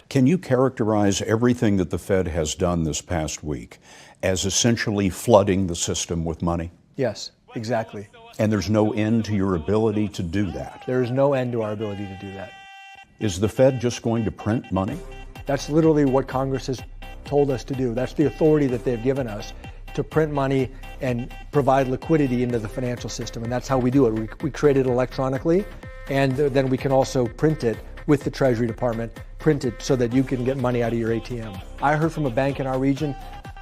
Can you characterize everything that the Fed has done this past week as essentially flooding the system with money? Yes, exactly. And there's no end to your ability to do that. There is no end to our ability to do that. Is the Fed just going to print money? That's literally what Congress has told us to do. That's the authority that they've given us, to print money and provide liquidity into the financial system. And that's how we do it. We create it electronically, and then we can also print it with the Treasury Department, print it so that you can get money out of your ATM. I heard from a bank in our region,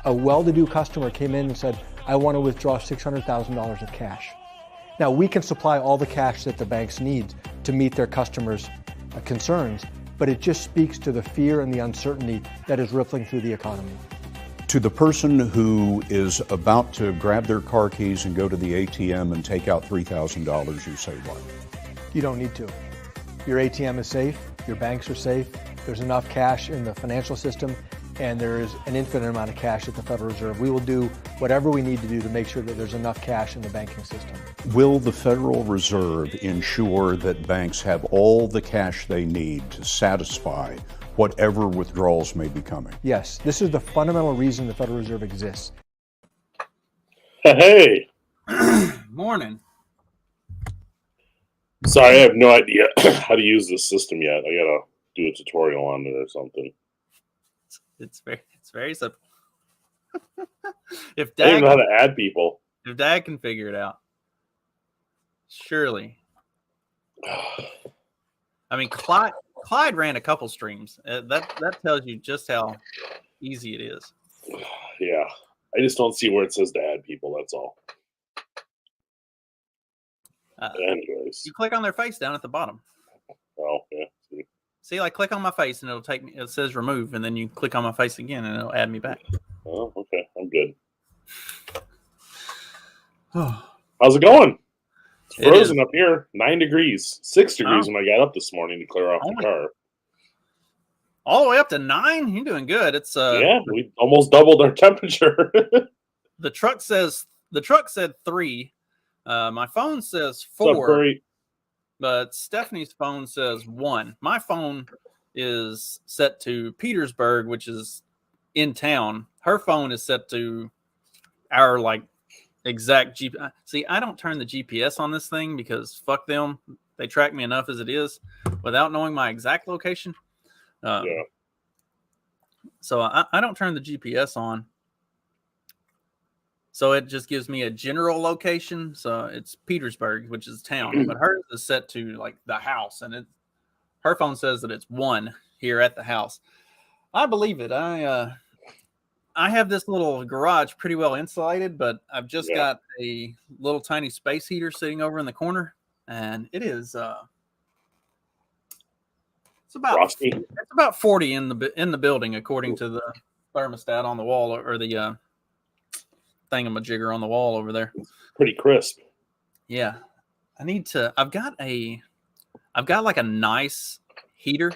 a well-to-do customer came in and said, I want to withdraw $600,000 of cash. Now, we can supply all the cash that the banks need to meet their customers' concerns, but it just speaks to the fear and the uncertainty that is rippling through the economy. To the person who is about to grab their car keys and go to the ATM and take out $3,000, you say what? You don't need to. Your ATM is safe, your banks are safe, there's enough cash in the financial system, and there is an infinite amount of cash at the Federal Reserve. We will do whatever we need to do to make sure that there's enough cash in the banking system. Will the Federal Reserve ensure that banks have all the cash they need to satisfy whatever withdrawals may be coming? Yes, this is the fundamental reason the Federal Reserve exists. Hey. Morning. Sorry, I have no idea how to use this system yet. I gotta do a tutorial on it or something. It's very simple. If I don't even know how Dad, to add people. if Dad can figure it out, surely. I mean, Clyde ran a couple streams. That tells you just how easy it is. Yeah, I just don't see where it says to add people. That's all. Anyways, You click on their face down at the bottom. oh yeah. See, like click on my face and it'll take me. It says remove, and then you click on my face again and it'll add me back. Oh, okay, I'm good. How's it going? It's frozen up here. 9 degrees, 6 degrees when I got up this morning to clear off the car. All the way up to 9. You're doing good. It's yeah, we almost doubled our temperature. The truck said 3. My phone says 4. What's up, Curry? But Stephanie's phone says 1. My phone is set to Petersburg, which is in town. Her phone is set to our exact GPS. See, I don't turn the GPS on this thing because fuck them. They track me enough as it is without knowing my exact location. Yeah. So I don't turn the GPS on. So it just gives me a general location. So it's Petersburg, which is town, but hers is set to the house, and her phone says that it's 1 here at the house. I believe it. I have this little garage pretty well insulated, but I've just got a little tiny space heater sitting over in the corner, and it is it's about 40 in the building according to the thermostat on the wall or the thingamajigger on the wall over there. It's pretty crisp. Yeah. I've got like a nice heater,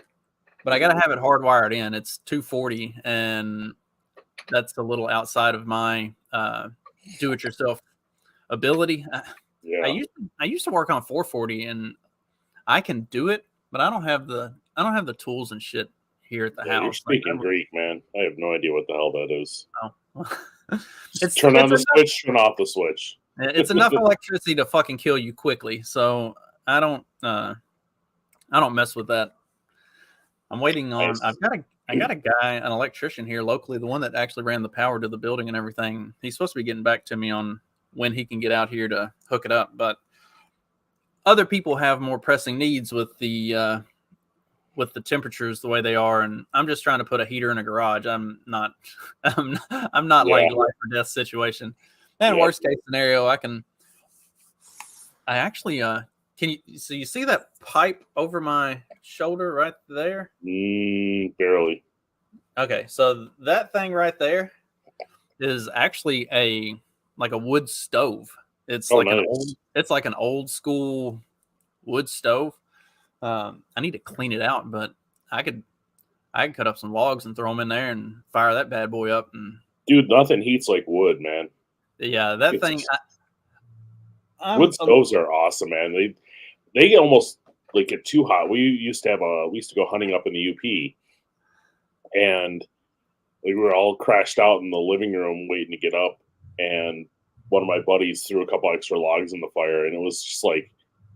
but I got to have it hardwired in. It's 240, and that's a little outside of my do-it-yourself ability. Yeah. I used to work on 440, and I can do it, but I don't have the tools and shit here at the house. You're speaking Greek, man. I have no idea what the hell that is. Oh. Turn on the switch, turn off the switch. It's enough electricity to fucking kill you quickly. So I don't mess with that. I'm waiting on. Nice. I got a guy, an electrician here locally, the one that actually ran the power to the building and everything. He's supposed to be getting back to me on when he can get out here to hook it up. But other people have more pressing needs with the temperatures the way they are, and I'm just trying to put a heater in a garage. I'm not like a life or death situation. And worst case scenario, can you see that pipe over my shoulder right there? Barely. Okay, so that thing right there is actually a wood stove. It's it's like an old school wood stove. I need to clean it out, but I could cut up some logs and throw them in there and fire that bad boy up. And dude, nothing heats like wood, man. Yeah, that thing. Wood stoves are awesome, man. They get almost get too hot. We used to go hunting up in the UP, and we were all crashed out in the living room waiting to get up. And one of my buddies threw a couple extra logs in the fire, and it was just like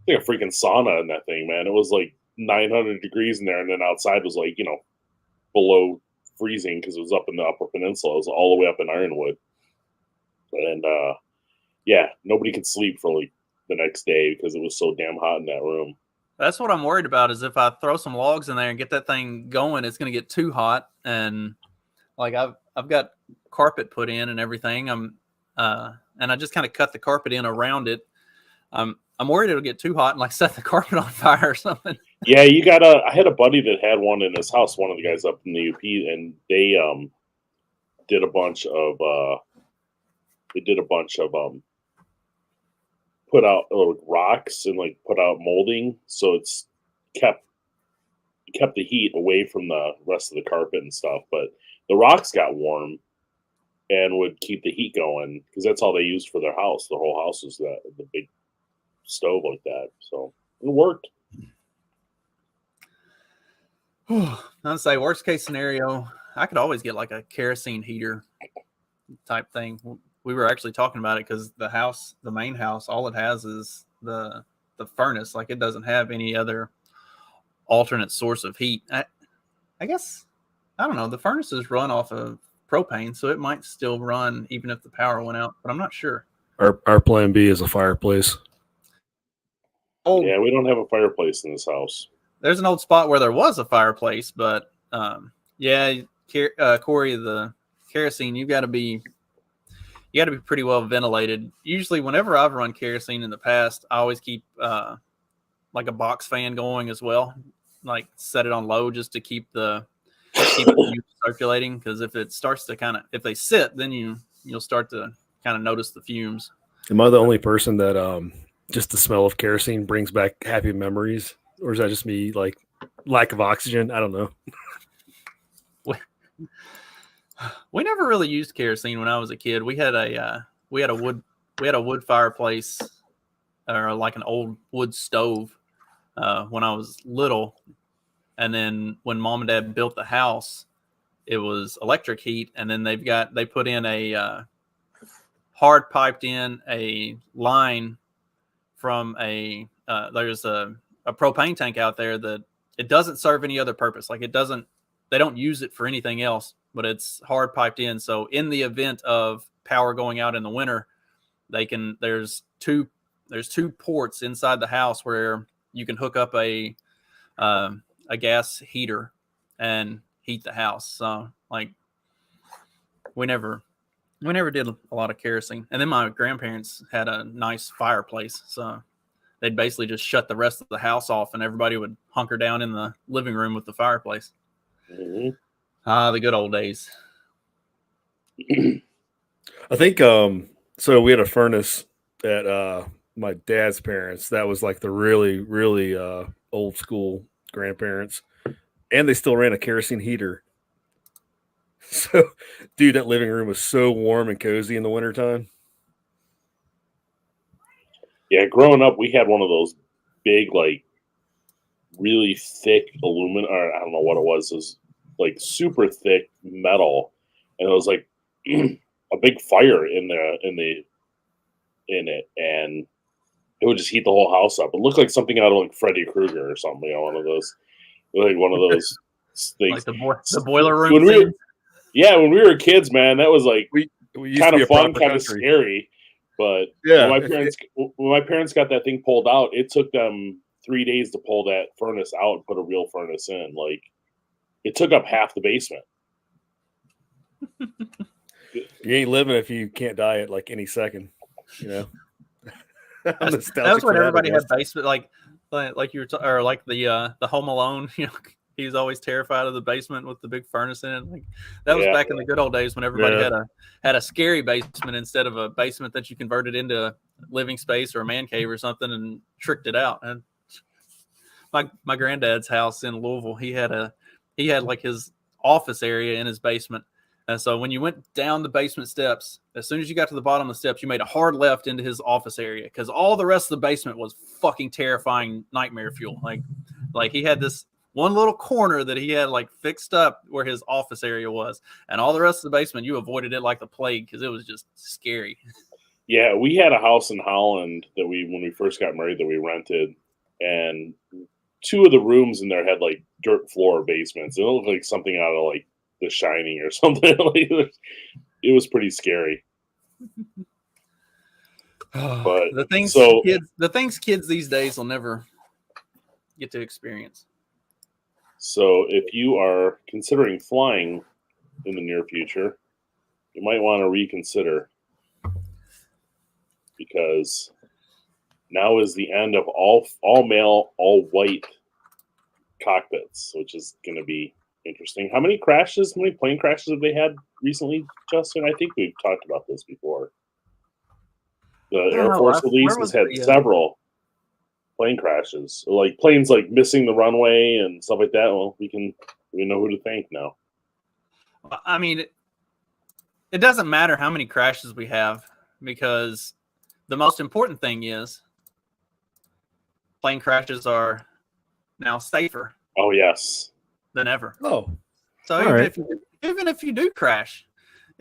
a freaking sauna in that thing, man. It was like 900 degrees in there, and then outside was like, below freezing because it was up in the Upper Peninsula. It was all the way up in Ironwood. And nobody could sleep for like the next day because it was so damn hot in that room. That's what I'm worried about, is if I throw some logs in there and get that thing going, it's going to get too hot. And like I've got carpet put in and everything. And I just kind of cut the carpet in around it. I'm worried it'll get too hot and like set the carpet on fire or something. Yeah, I had a buddy that had one in his house, one of the guys up in the UP, and they did a bunch of put out rocks and like put out molding, so it's kept the heat away from the rest of the carpet and stuff. But the rocks got warm and would keep the heat going because that's all they used for their house. The whole house was the big stove like that, so it worked. I'd say worst case scenario, I could always get like a kerosene heater type thing. We were actually talking about it because the main house, all it has is the furnace. Like, it doesn't have any other alternate source of heat. I guess, I don't know. The furnaces run off of propane, so it might still run even if the power went out, but I'm not sure. Our plan B is a fireplace. Oh yeah, we don't have a fireplace in this house. There's an old spot where there was a fireplace, but Corey, the kerosene, you got to be pretty well ventilated. Usually, whenever I've run kerosene in the past, I always keep like a box fan going as well. Like, set it on low just to keep the circulating, because if it starts to if they sit, then you'll start to kind of notice the fumes. Am I the only person that just the smell of kerosene brings back happy memories, or is that just me, like lack of oxygen? I don't know. We never really used kerosene when I was a kid. We had a wood fireplace, or like an old wood stove when I was little, and then when Mom and Dad built the house, it was electric heat, and then they put in a hard piped in a line from there's a propane tank out there that it doesn't serve any other purpose. Like, they don't use it for anything else, but it's hard piped in. So in the event of power going out in the winter, there's two ports inside the house where you can hook up a gas heater and heat the house. So like, we never did a lot of kerosene. And then my grandparents had a nice fireplace, so they'd basically just shut the rest of the house off and everybody would hunker down in the living room with the fireplace. Mm-hmm. The good old days. I think so we had a furnace at my dad's parents. That was like the really, really old school grandparents, and they still ran a kerosene heater. So, dude, that living room was so warm and cozy in the wintertime. Yeah, growing up, we had one of those big, like, really thick aluminum, or I don't know what it was. It was like super thick metal, and it was like a big fire in it, and it would just heat the whole house up. It looked like something out of like Freddy Krueger or something. One of those things, like the boiler room thing. When we were kids, man, that was like we kind of fun, kind of scary. But yeah, when my parents got that thing pulled out, it took them 3 days to pull that furnace out and put a real furnace in. Like, it took up half the basement. You ain't living if you can't die at like any second, you know. That's when everybody had basement, like you were, or like the Home Alone. You know, he's always terrified of the basement with the big furnace in it. Like, that was back in the good old days when everybody had a scary basement instead of a basement that you converted into a living space or a man cave or something and tricked it out. And my granddad's house in Louisville, he had like his office area in his basement. And so when you went down the basement steps, as soon as you got to the bottom of the steps, you made a hard left into his office area, because all the rest of the basement was fucking terrifying nightmare fuel. Like he had this one little corner that he had like fixed up where his office area was, and all the rest of the basement, you avoided it like the plague because it was just scary. Yeah, we had a house in Holland that when we first got married, that we rented, and 2 of the rooms in there had like dirt floor basements. It looked like something out of like The Shining or something. It was pretty scary. But the things kids these days will never get to experience. So if you are considering flying in the near future, you might want to reconsider, because now is the end of all male, all white cockpits, which is going to be interesting. How many plane crashes have they had recently, Justin? I think we've talked about this before. The Air Force at least has had several plane crashes, like planes like missing the runway and stuff like that. Well, we know who to thank now. I mean, it doesn't matter how many crashes we have, because the most important thing is plane crashes are now safer. Oh, yes. Than ever. Oh, so even if you do crash,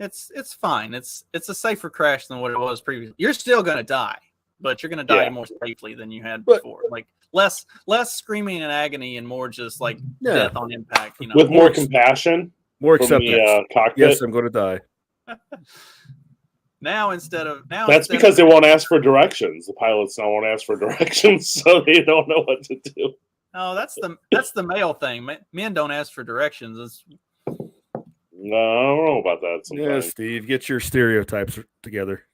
it's fine. It's a safer crash than what it was previously. You're still going to die, but you're going to die more safely than you had before. Like less screaming and agony, and more just like death on impact. You know, with more compassion, more acceptance. Cockpit. Yes, I'm going to die. That's because they won't ask for directions. The pilots now won't ask for directions, so they don't know what to do. Oh, that's the male thing. Men don't ask for directions. No, I don't know about that. Sometimes. Yeah, Steve, get your stereotypes together.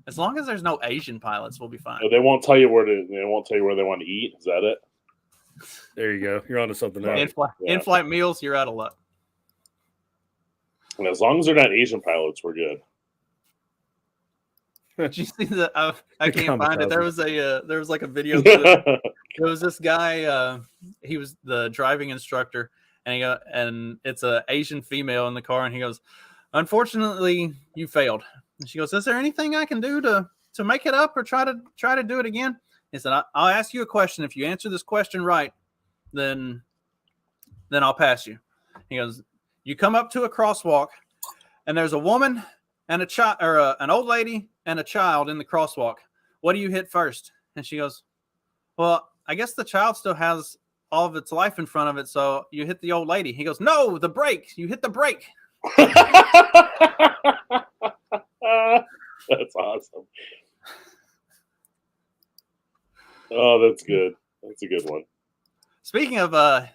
As long as there's no Asian pilots, we'll be fine. They won't tell you where they want to eat. Is that it? There you go. You're onto something else. In-flight meals, you're out of luck. And as long as they're not Asian pilots, we're good. Did you see the? I can't find it. There was like a video clip. There was this guy. He was the driving instructor, and it's a Asian female in the car, and he goes, "Unfortunately, you failed." And she goes, "Is there anything I can do to make it up or try to do it again?" He said, "I'll ask you a question. If you answer this question right, then I'll pass you." He goes, "You come up to a crosswalk, and there's a woman and a child, or an old lady and a child in the crosswalk. What do you hit first?" And she goes, "Well, I guess the child still has all of its life in front of it, so you hit the old lady." He goes, "No, the brake. You hit the brake." That's awesome. Oh, that's good. That's a good one. Speaking of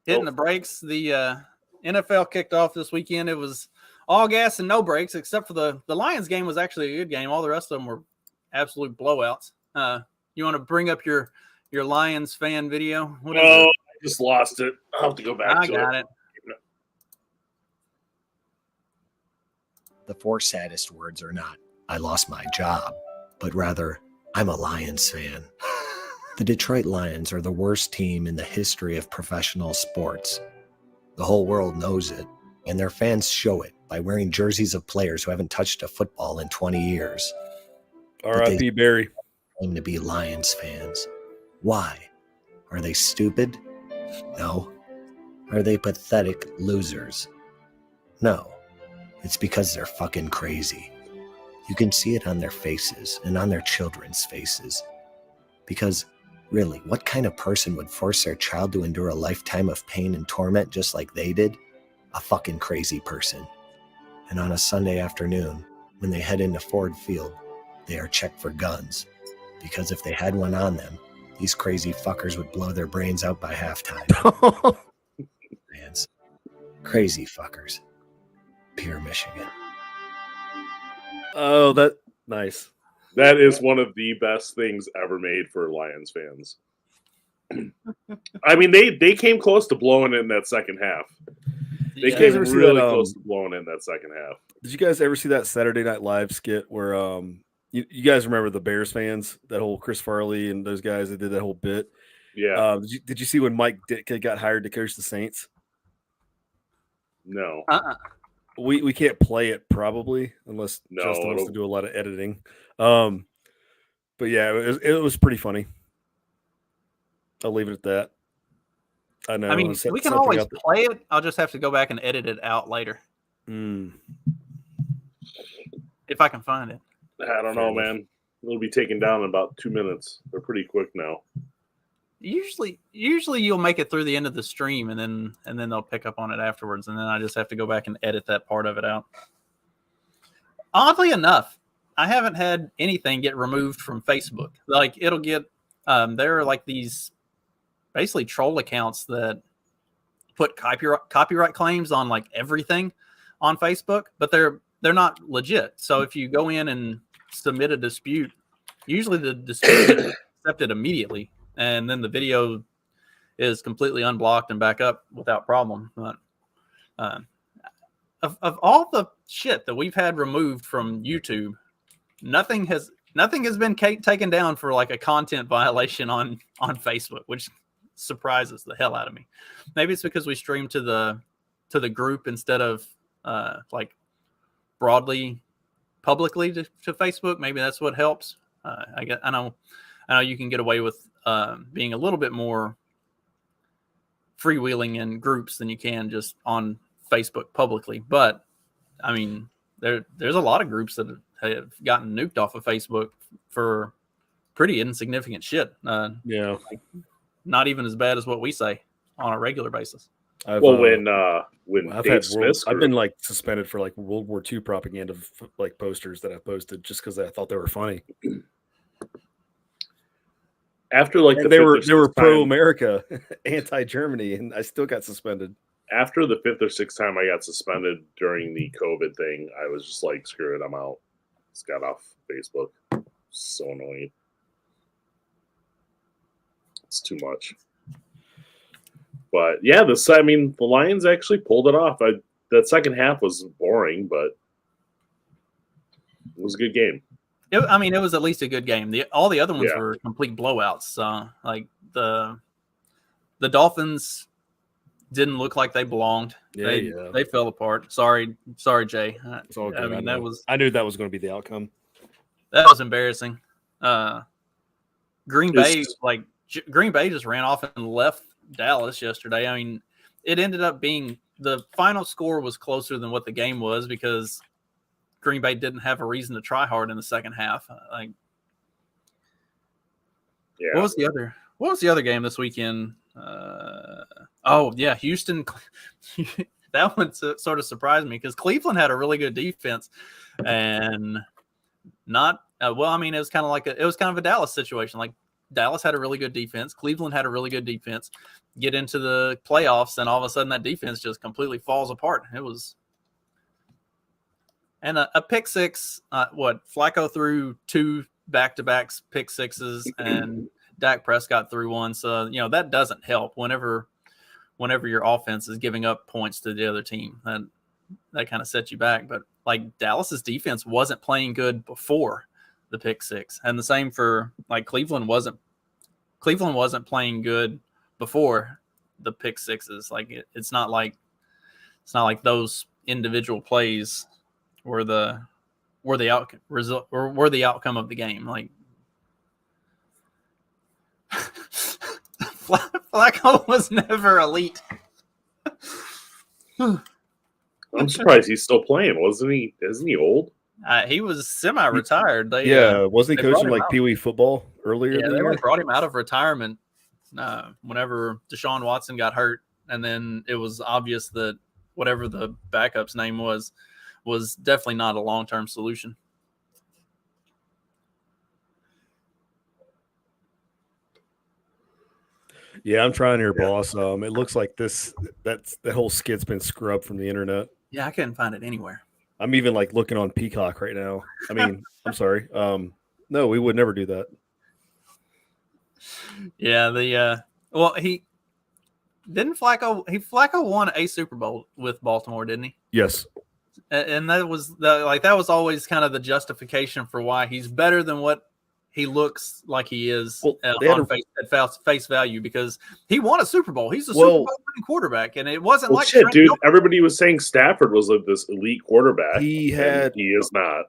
hitting the brakes, the NFL kicked off this weekend. It was all gas and no brakes, except for the Lions game was actually a good game. All the rest of them were absolute blowouts. You want to bring up your Lions fan video? I just lost it. I'll have to go back to it. I got it. The 4 saddest words are not, "I lost my job," but rather, "I'm a Lions fan." The Detroit Lions are the worst team in the history of professional sports. The whole world knows it, and their fans show it by wearing jerseys of players who haven't touched a football in 20 years. R.I.P. Barry. Claim to be Lions fans. Why? Are they stupid? No. Are they pathetic losers? No. It's because they're fucking crazy. You can see it on their faces and on their children's faces. Because, really, what kind of person would force their child to endure a lifetime of pain and torment just like they did? A fucking crazy person. And on a Sunday afternoon, when they head into Ford Field, they are checked for guns. Because if they had one on them, these crazy fuckers would blow their brains out by halftime. Fans. Crazy fuckers. Pure Michigan. Oh, that nice. That is one of the best things ever made for Lions fans. I mean, they came close to blowing it in that second half. They came really close to blowing it in that second half. Did you guys ever see that Saturday Night Live skit where you guys remember the Bears fans, that whole Chris Farley and those guys that did that whole bit? Yeah. Did you see when Mike Ditka got hired to coach the Saints? No. We can't play it probably unless Justin wants to do a lot of editing. But yeah, it was pretty funny. I'll leave it at that. I know. I mean, we can always play it. I'll just have to go back and edit it out later. If I can find it. I don't know, man. It'll be taken down in about 2 minutes. They're pretty quick now. Usually you'll make it through the end of the stream, and then they'll pick up on it afterwards, and then I just have to go back and edit that part of it out. Oddly enough, I haven't had anything get removed from Facebook. Like it'll get there are like these basically troll accounts that put copyright claims on like everything on Facebook, but they're not legit. So if you go in and submit a dispute, usually the dispute is accepted immediately, and then the video is completely unblocked and back up without problem. But of all the shit that we've had removed from YouTube, nothing has been taken down for like a content violation on Facebook, which surprises the hell out of me. Maybe it's because we stream to the group instead of like broadly publicly to Facebook. Maybe that's what helps. I know you can get away with being a little bit more freewheeling in groups than you can just on Facebook publicly. But I mean, there's a lot of groups that have gotten nuked off of Facebook for pretty insignificant shit. Yeah, like, not even as bad as what we say on a regular basis. When I've Dave Smith's I've been like suspended for like World War II propaganda like posters that I posted just because I thought they were funny. After like they were pro America, anti Germany, and I still got suspended. After the 5th or 6th time I got suspended during the COVID thing, I was just like, screw it, I'm out. Just got off Facebook. So annoying. It's too much. But yeah, the Lions actually pulled it off. That second half was boring, but it was a good game. It was at least a good game. All the other ones were complete blowouts. Like the Dolphins didn't look like they belonged. They fell apart. Sorry, Jay. It's all good. I knew that was going to be the outcome. That was embarrassing. Green Bay just ran off and left Dallas yesterday. I mean, it ended up being the final score was closer than what the game was because Green Bay didn't have a reason to try hard in the second half. What was the other game this weekend? Houston. That one sort of surprised me because Cleveland had a really good defense, and not it was kind of a Dallas situation. Like Dallas had a really good defense, Cleveland had a really good defense. Get into the playoffs, and all of a sudden that defense just completely falls apart. It was. And a pick six, Flacco threw 2 back-to-back pick sixes, and Dak Prescott threw 1. So, that doesn't help whenever your offense is giving up points to the other team. That kind of sets you back. But, like, Dallas's defense wasn't playing good before the pick six. And the same for, like, Cleveland wasn't playing good before the pick sixes. Like, it's not like those individual plays were the outcome of the game. Like Flacco was never elite. I'm surprised he's still playing. Isn't he old? He was semi-retired. Wasn't he coaching like Pee Wee football earlier? Yeah, they brought him out of retirement whenever Deshaun Watson got hurt, and then it was obvious that whatever the backup's name was definitely not a long-term solution. Yeah, I'm trying here, boss. It looks like the whole skit's been scrubbed from the internet. Yeah, I couldn't find it anywhere. I'm even like looking on Peacock right now. I mean, I'm sorry. No, we would never do that. Yeah, Flacco won a Super Bowl with Baltimore, didn't he? Yes. And that was always kind of the justification for why he's better than what he looks like he is at face value, because he won a Super Bowl. He's a Super Bowl winning quarterback, and it wasn't dude. Everybody was saying Stafford was like this elite quarterback. He is not.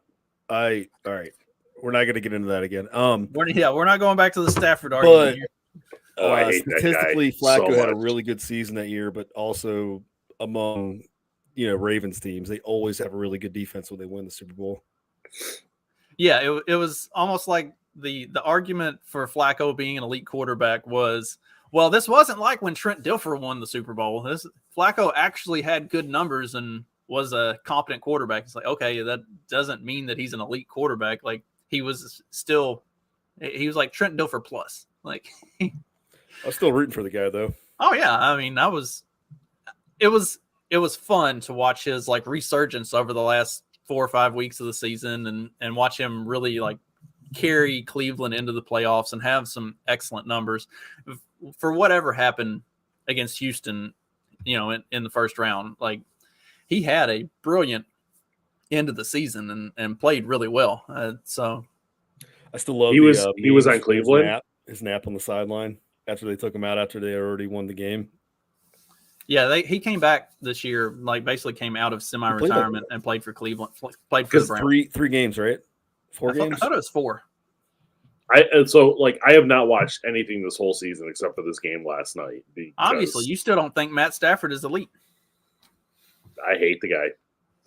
All right. We're not going to get into that again. We're not going back to the Stafford argument. Oh, I hate that guy statistically, so Flacco had a much. really good season that year, but also among Ravens teams, they always have a really good defense when they win the Super Bowl. Yeah, it was almost like the argument for Flacco being an elite quarterback was, well, this wasn't like when Trent Dilfer won the Super Bowl. Flacco actually had good numbers and was a competent quarterback. It's like, okay, that doesn't mean that he's an elite quarterback. Like he was like Trent Dilfer plus. Like I was still rooting for the guy though. Oh yeah, I mean, it was fun to watch his like resurgence over the last 4 or 5 weeks of the season and watch him really like carry Cleveland into the playoffs and have some excellent numbers for whatever happened against Houston, in the first round. Like he had a brilliant end of the season and played really well. So I still love he was on Cleveland. His nap on the sideline after they took him out after they already won the game. Yeah, he came back this year, like basically came out of semi-retirement and played for Cleveland. Played for the Browns. Three games, right? 4 games. I thought it was 4. I have not watched anything this whole season except for this game last night. Obviously, you still don't think Matt Stafford is elite. I hate the guy.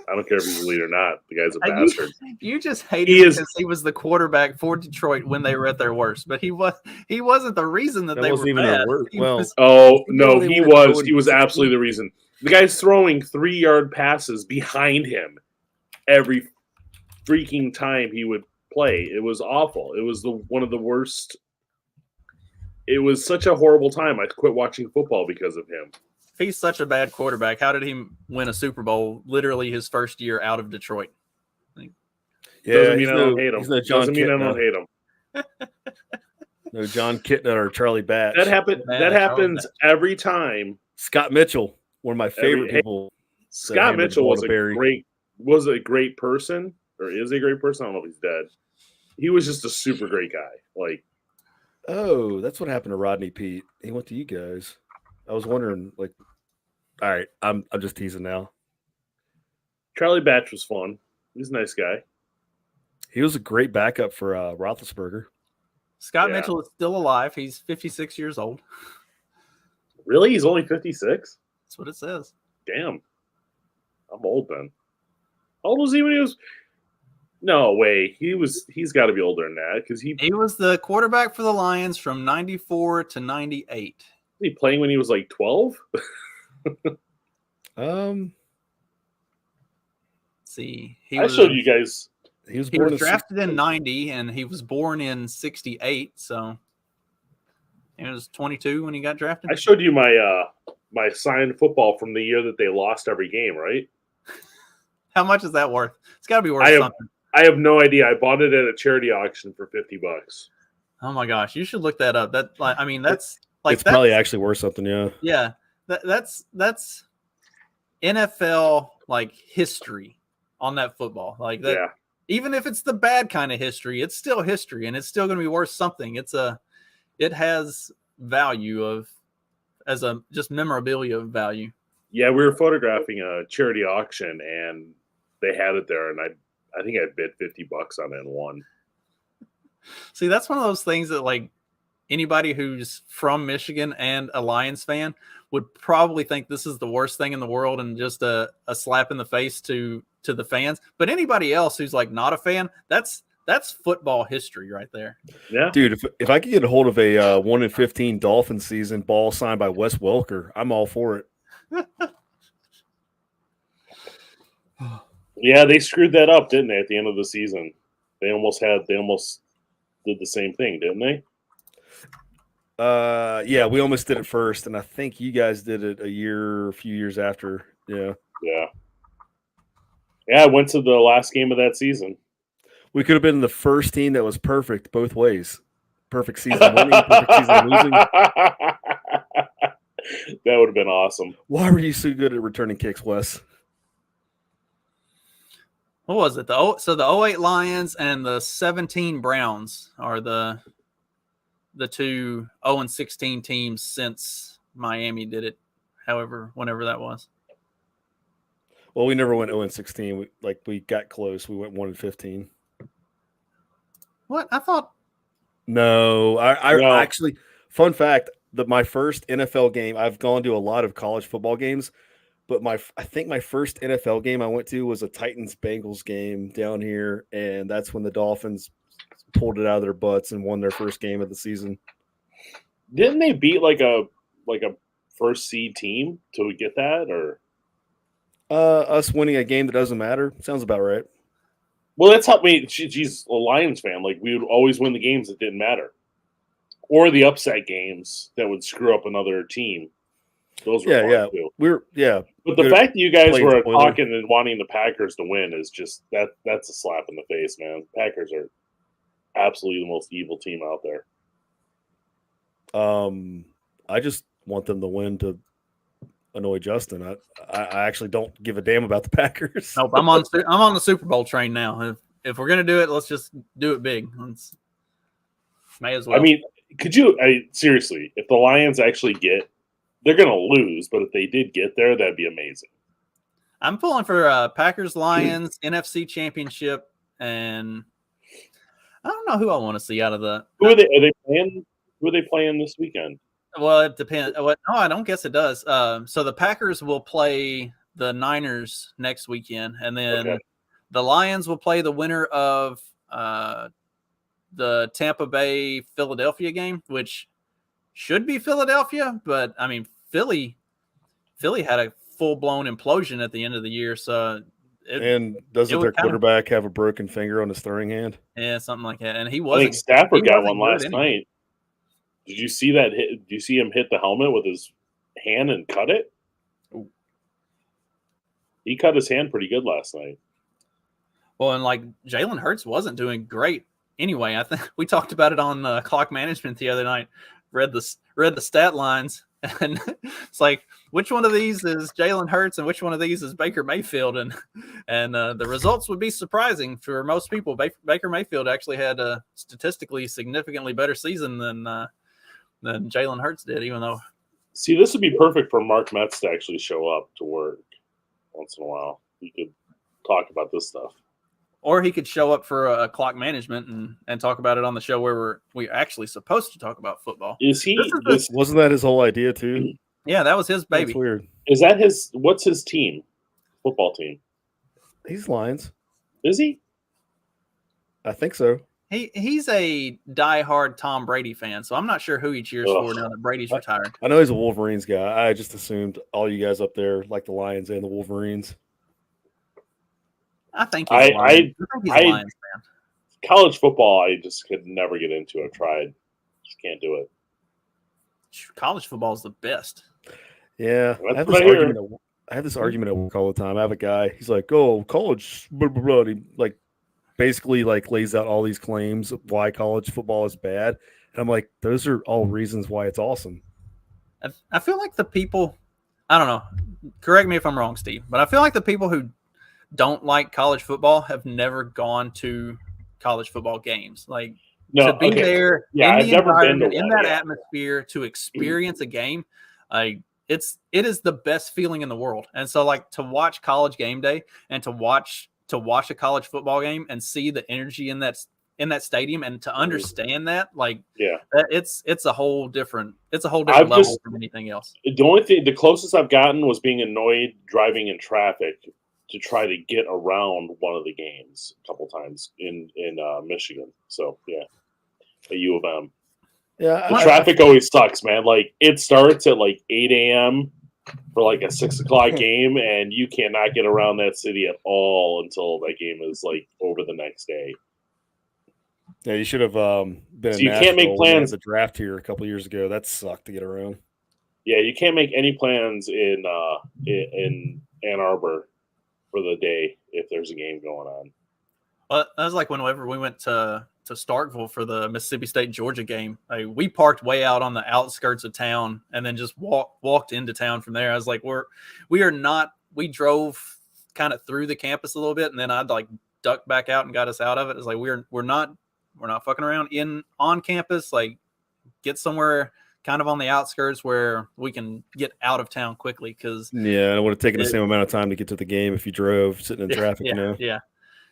I don't care if he's elite or not. The guy's a bastard. You just hate him because he was the quarterback for Detroit when they were at their worst. But he wasn't the reason that they were even bad. their worst. Well, He was absolutely the reason. The guy's throwing 3-yard passes behind him every freaking time he would play. It was awful. It was one of the worst. It was such a horrible time. I quit watching football because of him. If he's such a bad quarterback, how did he win a Super Bowl literally his first year out of Detroit? Doesn't mean I don't hate him. Doesn't mean I don't hate him. No John Kitna or Charlie Batch. That happens every time. Scott Mitchell, one of my favorite people. Scott Mitchell was a great person, or is a great person. I don't know if he's dead. He was just a super great guy. Like, oh, that's what happened to Rodney Pete. He went to you guys. I was wondering, like, all right, I'm just teasing now. Charlie Batch was fun. He's a nice guy. He was a great backup for Roethlisberger. Scott Mitchell is still alive. He's 56 years old. Really? He's only 56? That's what it says. Damn. I'm old then. How old was he when he was? No way. He's got to be older than that because he was the quarterback for the Lions from 94 to 98. Was he playing when he was like 12? See, I showed you guys. He was drafted in 90 and he was born in 68. So he was 22 when he got drafted. I showed you my signed football from the year that they lost every game, right? How much is that worth? It's got to be worth something. I have no idea. I bought it at a charity auction for $50. Oh my gosh, you should look that up. That's like it's probably actually worth something. Yeah. Yeah. That's NFL like history on that football. Like that. Yeah. Even if it's the bad kind of history, it's still history and it's still going to be worth something. It has value as just memorabilia of value. Yeah, we were photographing a charity auction and they had it there, and I think I bid $50 on it and won. See, that's one of those things that like anybody who's from Michigan and a Lions fan would probably think this is the worst thing in the world and just a slap in the face to the fans. But anybody else who's like not a fan, that's football history right there. Yeah, dude. If I could get a hold of a 1-15 Dolphins season ball signed by Wes Welker, I'm all for it. Yeah, they screwed that up, didn't they? At the end of the season, they almost did the same thing, didn't they? Yeah, we almost did it first, and I think you guys did it a few years after. Yeah. I went to the last game of that season. We could have been the first team that was perfect both ways. Perfect season winning, perfect season losing. That would have been awesome. Why were you so good at returning kicks, Wes? What was it? The 08 Lions and the 17 Browns are the two 0-16 teams since Miami did it. Whenever that was. Well, we never went 0-16. We got close. We went 1-15. What? I thought. No, I actually. Fun fact: my first NFL game. I've gone to a lot of college football games, but I think my first NFL game I went to was a Titans-Bengals game down here, and that's when the Dolphins pulled it out of their butts and won their first game of the season. Didn't they beat like a first seed team to get that, or us winning a game that doesn't matter? Sounds about right. well, that's how she's a Lions fan. Like we would always win the games that didn't matter, or the upset games that would screw up another team. Those were fun too. But the fact that you guys were spoiler. talking and wanting the Packers to win is just that's a slap in the face, man. Packers are absolutely the most evil team out there. I just want them to win to annoy Justin. I actually don't give a damn about the Packers. Nope, I'm on the Super Bowl train now. If we're gonna do it, let's just do it big. May as well. I mean, seriously, if the Lions actually they're gonna lose, but if they did get there, that'd be amazing. I'm pulling for Packers Lions NFC Championship, and I don't know who I want to see out of the. Who are they playing? Who are they playing this weekend? Well, it depends. No, I don't guess it does. So the Packers will play the Niners next weekend, and then the Lions will play the winner of the Tampa Bay Philadelphia game, which should be Philadelphia, but I mean Philly had a full blown implosion at the end of the year. So doesn't their quarterback have a broken finger on his throwing hand? Yeah, something like that. And he wasn't. I think Stafford got one last night. Did you see that hit? Did you see him hit the helmet with his hand and cut it? Ooh. He cut his hand pretty good last night. Well, and like Jalen Hurts wasn't doing great anyway. I think we talked about it on Clock Management the other night. Read the stat lines, and it's like, which one of these is Jalen Hurts and which one of these is Baker Mayfield? And the results would be surprising for most people. Baker Mayfield actually had a statistically significantly better season than Jalen Hurts did, even though. See, this would be perfect for Mark Metz to actually show up to work once in a while. He could talk about this stuff. Or he could show up for a Clock Management and talk about it on the show where we're actually supposed to talk about football. Wasn't that his whole idea too? Yeah, that was his baby. That's weird. Is that what's his team? Football team? He's Lions. Is he? I think so. He's a diehard Tom Brady fan, so I'm not sure who he cheers for now that Brady's retired. I know he's a Wolverines guy. I just assumed all you guys up there like the Lions and the Wolverines. I think he's a Lions fan. College football, I just could never get into. I've tried. Just can't do it. College football is the best. Yeah. I have this argument at work all the time. I have a guy, he's like, oh, college, blah, blah, blah. He basically lays out all these claims of why college football is bad. And I'm like, those are all reasons why it's awesome. I feel like the people, I don't know, correct me if I'm wrong, Steve, but I feel like the people who don't like college football have never gone to college football games. Like to be there in the environment, in that atmosphere, to experience a game, it is the best feeling in the world. And so like to watch College Game Day and to watch a college football game and see the energy in that stadium and to understand that, it's a whole different level from anything else. The closest I've gotten was being annoyed driving in traffic to try to get around one of the games a couple times in Michigan. So at U of M. Yeah, the traffic always sucks, man. Like it starts at 8 a.m. for a 6 o'clock game, and you cannot get around that city at all until that game is over the next day. Yeah, you should have been. So you can't make plans. The draft here a couple years ago, that sucked to get around. Yeah, you can't make any plans in Ann Arbor for the day if there's a game going on. Well, that was like whenever we went to Starkville for the Mississippi State Georgia game. We parked way out on the outskirts of town and then just walked into town from there. I was like, we drove kind of through the campus a little bit, and then I'd duck back out and got us out of it. It's like we're not fucking around on campus. Get somewhere kind of on the outskirts where we can get out of town quickly. Because it would have taken the same amount of time to get to the game if you drove sitting in traffic.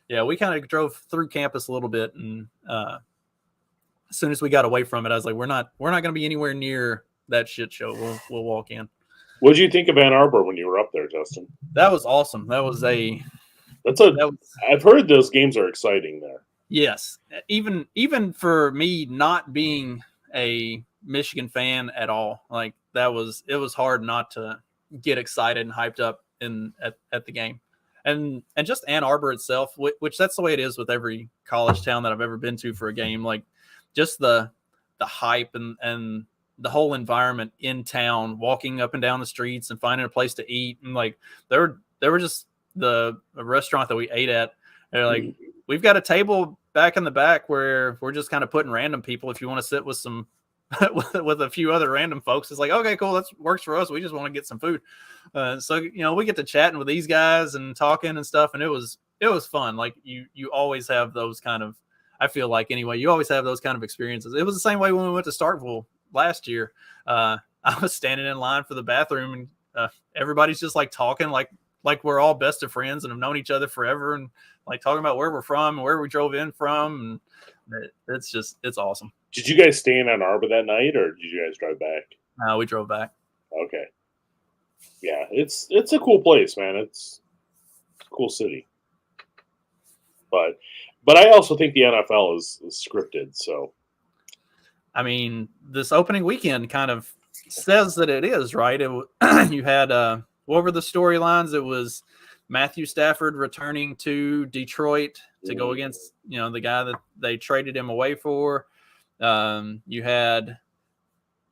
Yeah, we kind of drove through campus a little bit, and as soon as we got away from it, I was like, we're not going to be anywhere near that shit show. We'll walk in. What did you think of Ann Arbor when you were up there, Justin? That was awesome. I've heard those games are exciting there. Yes, even for me not being a Michigan fan at all, like it was hard not to get excited and hyped up at the game, and just Ann Arbor itself, which that's the way it is with every college town that I've ever been to for a game. Like just the hype and the whole environment in town, walking up and down the streets and finding a place to eat, and like there were just the restaurant that we ate at. They're like, we've got a table back in the back where we're just kind of putting random people. If you want to sit with some with a few other random folks, it's like, okay, cool, that works for us. We just want to get some food. So we get to chatting with these guys and talking and stuff, and it was fun. Like you always have those kind of, I feel like anyway, you always have those kind of experiences. It was the same way when we went to Starkville last year. I was standing in line for the bathroom, and everybody's just like talking like we're all best of friends and have known each other forever, and like talking about where we're from and where we drove in from. And it's awesome. Did you guys stay in Ann Arbor that night, or did you guys drive back? No, we drove back. Okay. Yeah, it's a cool place, man. It's a cool city. But I also think the NFL is scripted, so. I mean, this opening weekend kind of says that it is, right? You had what were the storylines? It was Matthew Stafford returning to Detroit to go against, the guy that they traded him away for. You had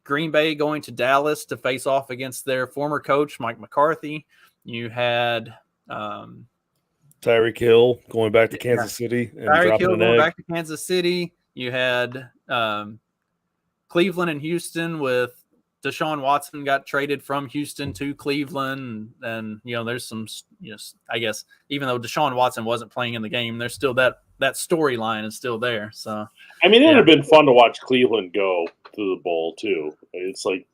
Green Bay going to Dallas to face off against their former coach, Mike McCarthy. You had Tyreek Hill going back to Kansas City. And Tyreek Hill going back to Kansas City. You had Cleveland and Houston with Deshaun Watson got traded from Houston to Cleveland. And there's some, I guess, even though Deshaun Watson wasn't playing in the game, there's still that storyline is still there. So, I mean, it would have been fun to watch Cleveland go to the bowl too. It's like,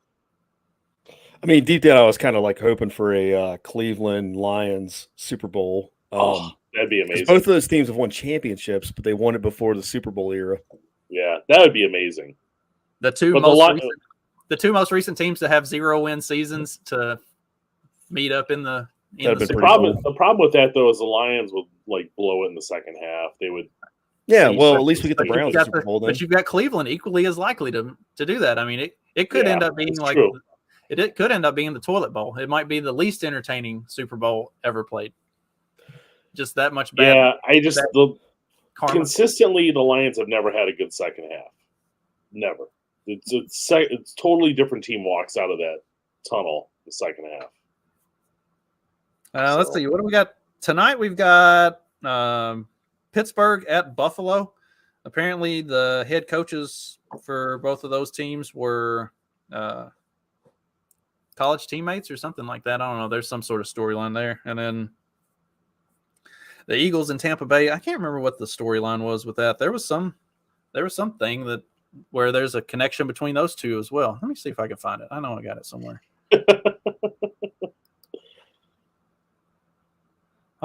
I mean, deep down, I was kind of like hoping for a Cleveland Lions Super Bowl. That'd be amazing. Both of those teams have won championships, but they won it before the Super Bowl era. Yeah, that would be amazing. The two most recent teams to have 0-win seasons to meet up in the problem with that though is the Lions would like blow it in the second half. They would. Yeah, well, at least we get the Browns Super Bowl then. But you've got Cleveland equally as likely to do that. I mean, it could end up being like true. It could end up being the toilet bowl. It might be the least entertaining Super Bowl ever played. Just that much bad. Yeah, consistently the Lions have never had a good second half. Never. It's totally different team walks out of that tunnel the second half. Let's see. What do we got tonight? We've got Pittsburgh at Buffalo. Apparently, the head coaches for both of those teams were college teammates or something like that. I don't know. There's some sort of storyline there. And then the Eagles in Tampa Bay. I can't remember what the storyline was with that. There was something that where there's a connection between those two as well. Let me see if I can find it. I know I got it somewhere.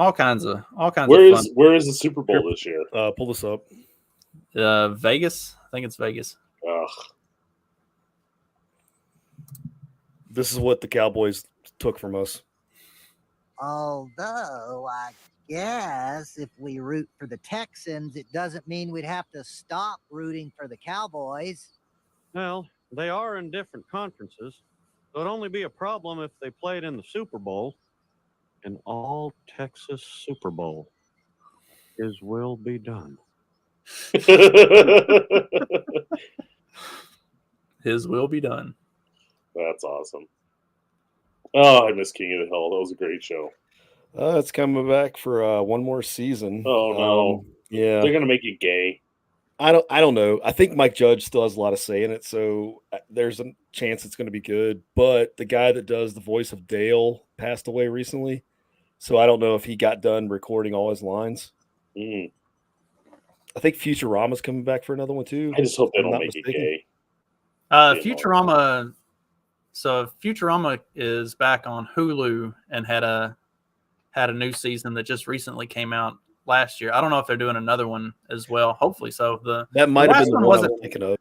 all kinds of fun. Where is the Super Bowl this year? Pull this up. Vegas. I think it's Vegas. Ugh. This is what the Cowboys took from us. Although I guess if we root for the Texans, it doesn't mean we'd have to stop rooting for the Cowboys. Well, they are in different conferences, so it'd only be a problem if they played in the Super Bowl. An all-Texas Super Bowl. His will be done. His will be done. That's awesome. Oh, I miss King of the Hill. That was a great show. It's coming back for one more season. Oh no! Yeah, they're gonna make it gay. I don't know. I think Mike Judge still has a lot of say in it, so there's a chance it's going to be good. But the guy that does the voice of Dale passed away recently, so I don't know if he got done recording all his lines. Mm. I think Futurama's coming back for another one too. I just hope they don't make it gay. Futurama. So Futurama is back on Hulu and had a new season that just recently came out last year. I don't know if they're doing another one as well. Hopefully so. That might have been the one I was thinking of.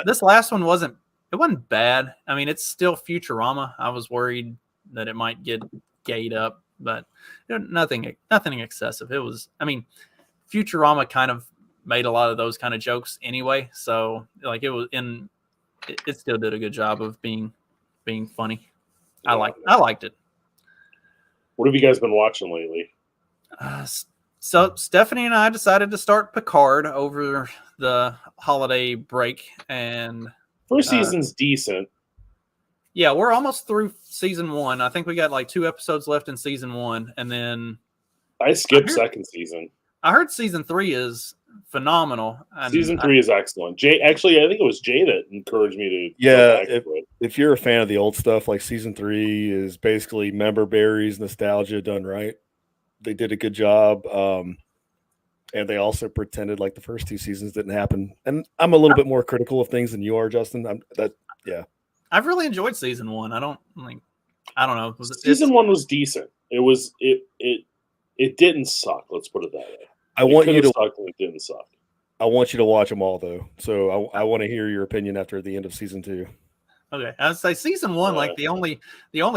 This last one wasn't it wasn't bad. I mean, it's still Futurama. I was worried that it might get gayed up, but nothing excessive. It was, I mean, Futurama kind of made a lot of those kind of jokes anyway. So like it still did a good job of being funny. I liked it. What have you guys been watching lately? So Stephanie and I decided to start Picard over the holiday break, and first season's decent. Yeah, we're almost through season 1. I think we got like 2 episodes left in season 1, and then I skipped second season. I heard season 3 is phenomenal. Season 3 is excellent. Jay, actually, I think it was Jay that encouraged me to. Yeah, if you're a fan of the old stuff, like season 3 is basically member berries nostalgia done right. They did a good job, and they also pretended like the first 2 seasons didn't happen. And I'm a little bit more critical of things than you are, Justin. I've really enjoyed season 1. I don't know. Season 1 was decent. It didn't suck. Let's put it that way. It didn't suck. I want you to watch them all though. So I want to hear your opinion after the end of season 2. Okay, I'd say season 1. Like the only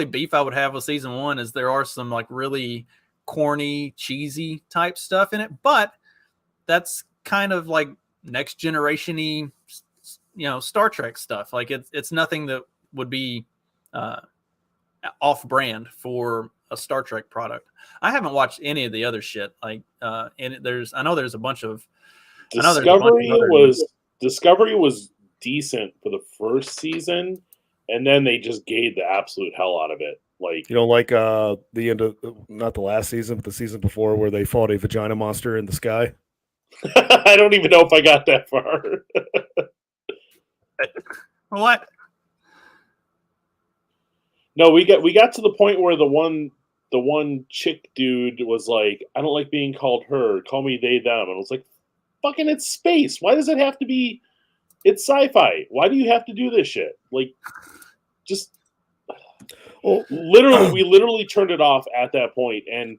beef I would have with season 1 is there are some like really corny, cheesy type stuff in it, but that's kind of like next generation-y, Star Trek stuff. Like it's nothing that would be off brand for a Star Trek product. I haven't watched any of the other shit. Like I know there's a bunch of Discovery was decent for the first season, and then they just gave the absolute hell out of it. Like, you don't like the end of, not the last season, but the season before, where they fought a vagina monster in the sky? I don't even know if I got that far. What? No, we got to the point where the one chick dude was like, I don't like being called her. Call me they, them. And I was like, fucking, it's space. Why does it have to be? It's sci-fi. Why do you have to do this shit? Like, just we literally turned it off at that point. And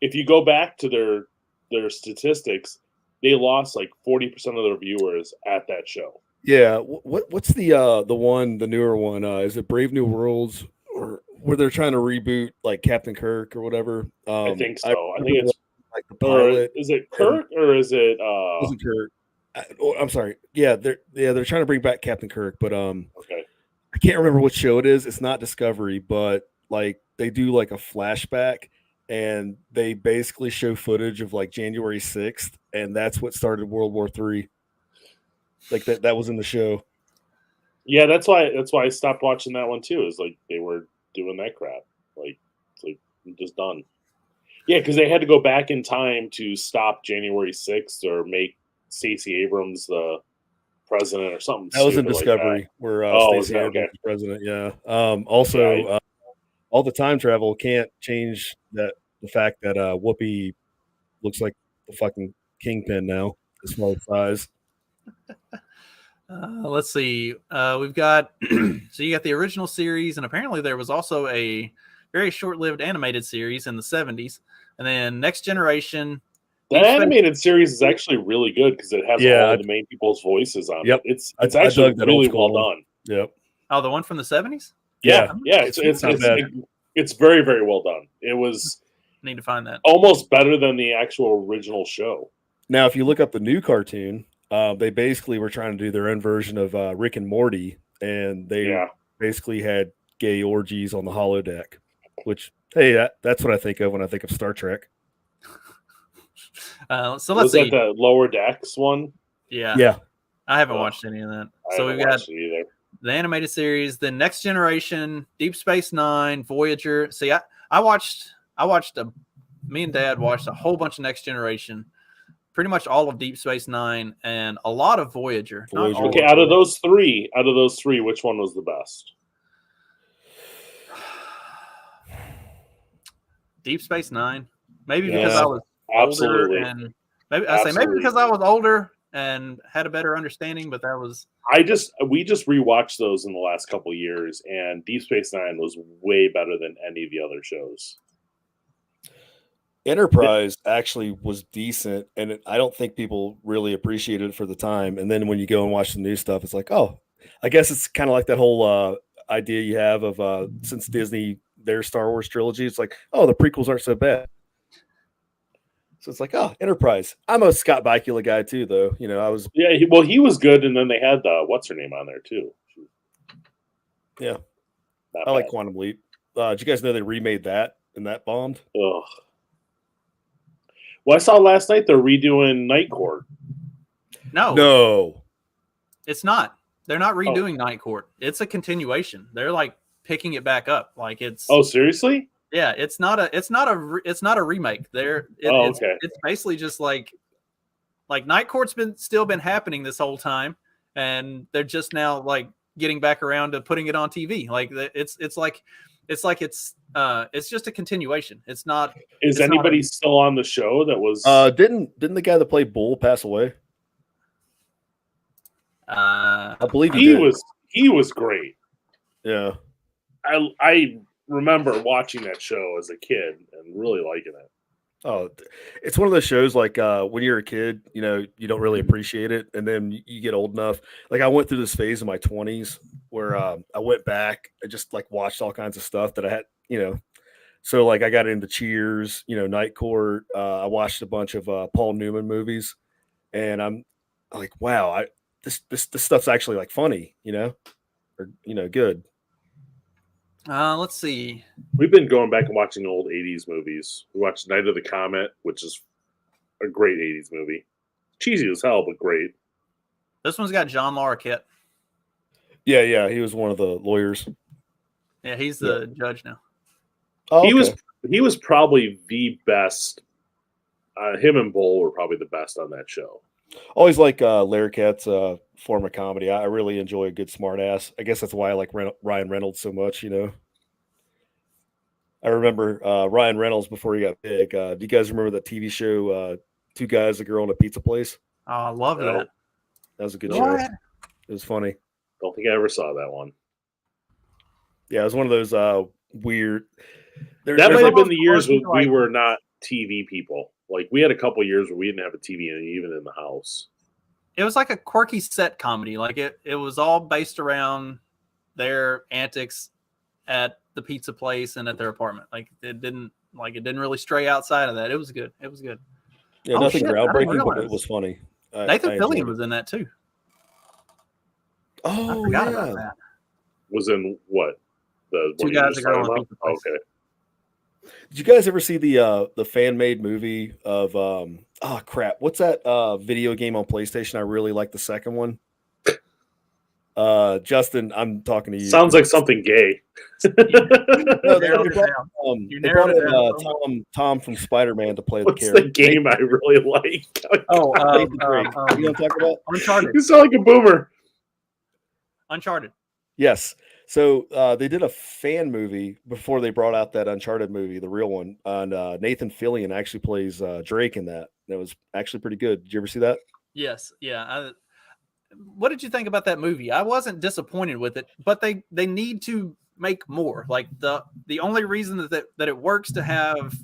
if you go back to their statistics, they lost like 40% of their viewers at that show. Yeah. What's the newer one? Is it Brave New Worlds, or where they're trying to reboot like Captain Kirk or whatever? I think so. I think it's like the pilot. Is it Kirk or is it? Isn't Kirk? I'm sorry. Yeah, they're trying to bring back Captain Kirk, but okay. I can't remember what show it is. It's not Discovery, but like they do like a flashback, and they basically show footage of like January 6th, and that's what started World War III. Like that was in the show. Yeah, that's why I stopped watching that one too. Is like they were doing that crap. Like it's like I'm just done. Yeah, because they had to go back in time to stop January 6th or make Stacey Abrams the president or something. That was in Discovery, like where Stacey Abrams was president. Yeah. Also, all the time travel can't change the fact that Whoopi looks like the fucking Kingpin now. The small size. Let's see. We've got so you got the original series, and apparently there was also a very short-lived animated series in the 70s, and then Next Generation. That animated series is actually really good because it has all the main people's voices on it. It's actually really well done. Yep. Oh, the one from the 70s? Yeah. It's very, very well done. It was need to find that almost better than the actual original show. Now, if you look up the new cartoon, they basically were trying to do their own version of Rick and Morty, and they basically had gay orgies on the holodeck, which, hey, that's what I think of when I think of Star Trek. So let's see. Was that the Lower Decks one? Yeah. I haven't watched any of that. So we've got the animated series, the Next Generation, Deep Space Nine, Voyager. See, me and Dad watched a whole bunch of Next Generation, pretty much all of Deep Space Nine, and a lot of Voyager. Okay, out of those three, which one was the best? Deep Space Nine. Maybe because I was older, and maybe because I was older and had a better understanding, but that was we just rewatched those in the last couple of years, and Deep Space Nine was way better than any of the other shows. Enterprise actually was decent, and I don't think people really appreciated it for the time. And then when you go and watch the new stuff, it's like, oh, I guess it's kind of like that whole idea you have of since Disney their Star Wars trilogy, it's like, oh, the prequels aren't so bad. So it's like, oh, Enterprise. I'm a Scott Bakula guy too, though. You know, I was he was good, and then they had what's her name on there too. Yeah, Not I like bad. Quantum Leap. Did you guys know they remade that and that bombed? Ugh. Well, I saw last night they're redoing Night Court. No, it's not. They're not redoing Night Court. It's a continuation. They're like picking it back up. Like it's. Oh, seriously? Yeah, it's not a remake. Okay. It's basically just like Night Court's still been happening this whole time, and they're just now like getting back around to putting it on TV. Like it's just a continuation. It's not. Is anybody still on the show that was? Didn't the guy that played Bull pass away? I believe he was great. Yeah, I remember watching that show as a kid and really liking it. Oh, it's one of those shows like when you're a kid, you know, you don't really appreciate it, and then you get old enough. Like I went through this phase in my 20s where I went back and just like watched all kinds of stuff that I had, you know. So like I got into Cheers, you know, Night Court. I watched a bunch of Paul Newman movies, and I'm like, wow, this stuff's actually like funny, you know, or you know, good. Let's see. We've been going back and watching old 80s movies. We watched Night of the Comet, which is a great 80s movie. Cheesy as hell, but great. This one's got John Larroquette. Yeah, he was one of the lawyers. Yeah, he's the judge now. Oh, he okay. he was probably the best. Him and Bull were probably the best on that show. Always like Larroquette's form of comedy. I really enjoy a good smart ass. I guess that's why I like Ryan Reynolds so much, you know. I remember Ryan Reynolds before he got big. Do you guys remember that TV show, Two Guys, a Girl, and a Pizza Place? Oh, I love that. That was a good show. It was funny. Don't think I ever saw that one. Yeah, it was one of those weird. That might have been the years when we were not TV people. Like we had a couple of years where we didn't have a TV even in the house. It was like a quirky set comedy. Like it was all based around their antics at the pizza place and at their apartment. Like it didn't really stray outside of that. It was good. Yeah, nothing groundbreaking, but it was funny. Nathan Fillion was in that too. Oh, I forgot about that. Was in what? The Two Guys, a Girl, and a Pizza Place. Okay. Did you guys ever see the fan made movie of what's that video game on PlayStation? I really like the second one. Justin, I'm talking to you. Sounds like something gay. No, they brought in Tom from Spider-Man to play the character. What's the game I really like? You know what I'm talking about? Uncharted. You sound like a boomer. Uncharted. Yes. So they did a fan movie before they brought out that Uncharted movie, the real one. And Nathan Fillion actually plays Drake in that. That was actually pretty good. Did you ever see that? Yes. Yeah. What did you think about that movie? I wasn't disappointed with it, but they need to make more. Like the only reason that it works to have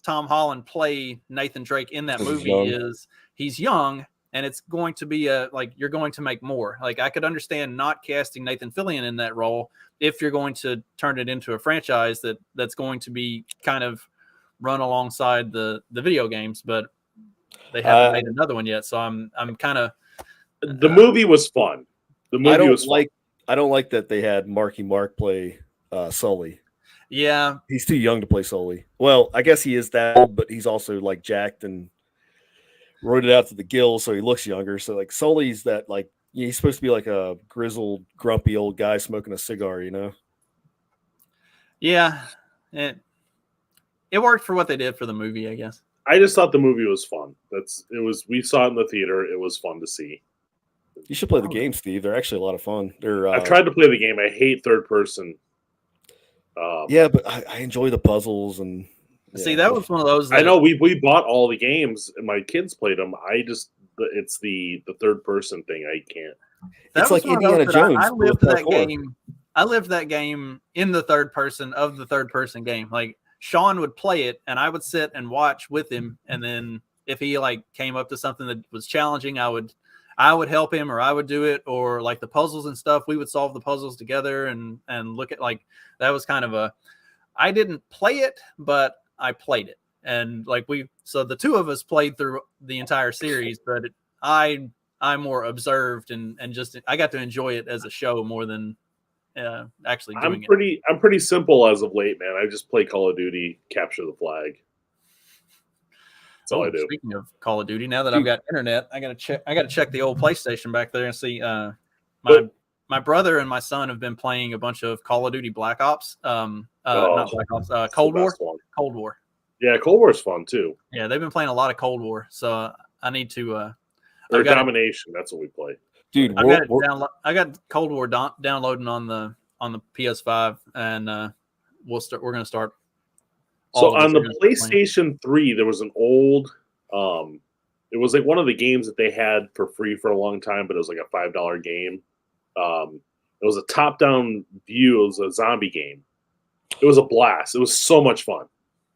Tom Holland play Nathan Drake in that movie is he's young. And it's going to be you're going to make more. Like I could understand not casting Nathan Fillion in that role if you're going to turn it into a franchise that's going to be kind of run alongside the video games, but they haven't made another one yet. So I'm kind of. The movie was fun. The movie was fun. I don't like that they had Marky Mark play Sully. Yeah, he's too young to play Sully. Well, I guess he is that old, but he's also like jacked and roided out to the gills, so he looks younger. So like Sully's that like he's supposed to be like a grizzled, grumpy old guy smoking a cigar, you know? Yeah, it worked for what they did for the movie, I guess. I just thought the movie was fun. We saw it in the theater. It was fun to see. You should play the game, Steve. They're actually a lot of fun. I've tried to play the game. I hate third person. Yeah, but I enjoy the puzzles and. See, that was one of those. I know we bought all the games and my kids played them. It's the third person thing. I can't. It's like Indiana Jones. I lived that game. I lived that game in the third person of the third person game. Like Sean would play it, and I would sit and watch with him. And then if he like came up to something that was challenging, I would I would help him or I would do it, or like the puzzles and stuff, we would solve the puzzles together and look at like that was kind of a. I didn't play it, but I played it, and like so the two of us played through the entire series, but I more observed and just I got to enjoy it as a show more than actually doing it. I'm pretty simple as of late, man. I just play Call of Duty, capture the flag. That's all I do. Speaking of Call of Duty, now that I've got internet, I gotta check the old PlayStation back there and see. My brother and my son have been playing a bunch of Call of Duty Black Ops. Not Black Ops. Cold War. Cold War. Yeah, Cold War's fun too. Yeah, they've been playing a lot of Cold War, so I need to. Or Domination. That's what we play. Dude, I got Cold War downloading on the PS5, and we're gonna start. So on the PlayStation 3, there was an old. It was like one of the games that they had for free for a long time, but it was like a $5 game. It was a top-down view. It was a zombie game. It was a blast. It was so much fun.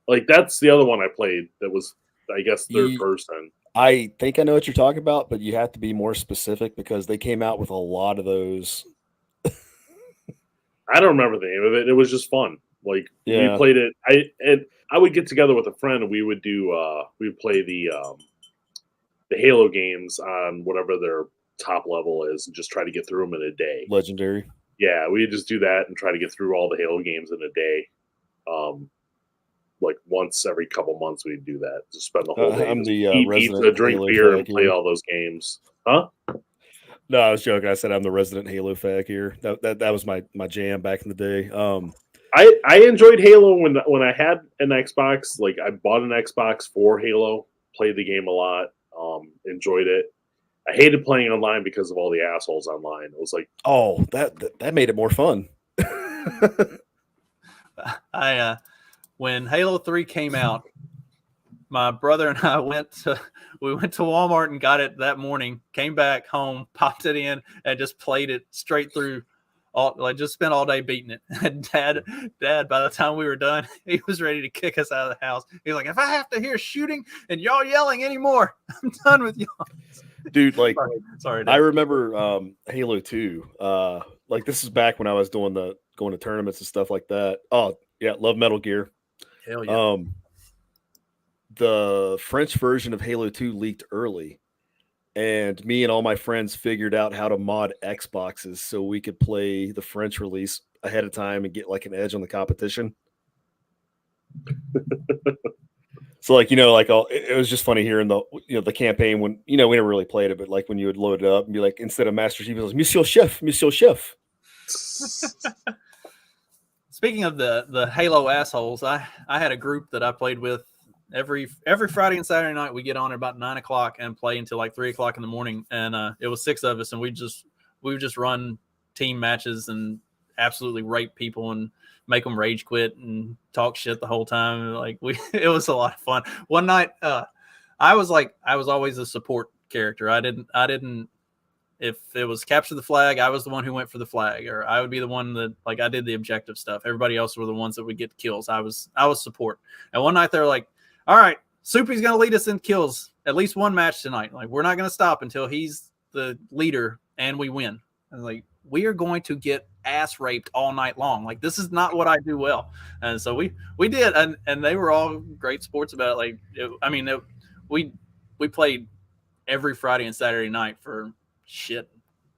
Like that's the other one I played. That was, I guess, third person. I think I know what you're talking about, but you have to be more specific because they came out with a lot of those. I don't remember the name of it. It was just fun. Like we played it. I would get together with a friend and we would play the Halo games on whatever their top level is and just try to get through them in a day. Legendary. Yeah, we'd just do that and try to get through all the Halo games in a day. Like once every couple months we'd do that. Just spend the whole day. I'm the eat pizza, drink beer, and play all those games. Huh? No, I was joking. I said I'm the resident Halo fag here. That was my jam back in the day. I enjoyed Halo when I had an Xbox. Like I bought an Xbox for Halo, played the game a lot, enjoyed it. I hated playing online because of all the assholes online. It was like, oh, that made it more fun. When Halo 3 came out, my brother and I went to Walmart and got it that morning, came back home, popped it in, and just played it straight through. Just spent all day beating it. And Dad, by the time we were done, he was ready to kick us out of the house. He was like, if I have to hear shooting and y'all yelling anymore, I'm done with y'all. Dude, like, sorry I remember Halo 2. Like, this is back when I was going to tournaments and stuff like that. Oh, yeah, love Metal Gear. Hell yeah. The French version of Halo 2 leaked early, and me and all my friends figured out how to mod Xboxes so we could play the French release ahead of time and get like an edge on the competition. So like, it was just funny hearing the campaign when, we never really played it, but like when you would load it up and be like, instead of Master Chief, it was Monsieur Chef. Speaking of the Halo assholes, I had a group that I played with every Friday and Saturday night. We get on at about 9:00 and play until like 3:00 in the morning. And it was 6 of us, and we would just run team matches and absolutely rape people and make them rage quit and talk shit the whole time. Like it was a lot of fun. One night, I was always a support character. I didn't. If it was capture the flag, I was the one who went for the flag, or I would be the one that like I did the objective stuff. Everybody else were the ones that would get kills. I was support. And one night they're like, all right, Soupy's going to lead us in kills at least one match tonight. Like, we're not going to stop until he's the leader and we win. And like, we are going to get ass raped all night long. Like, this is not what I do well. And so we did. And they were all great sports about it. Like, we played every Friday and Saturday night for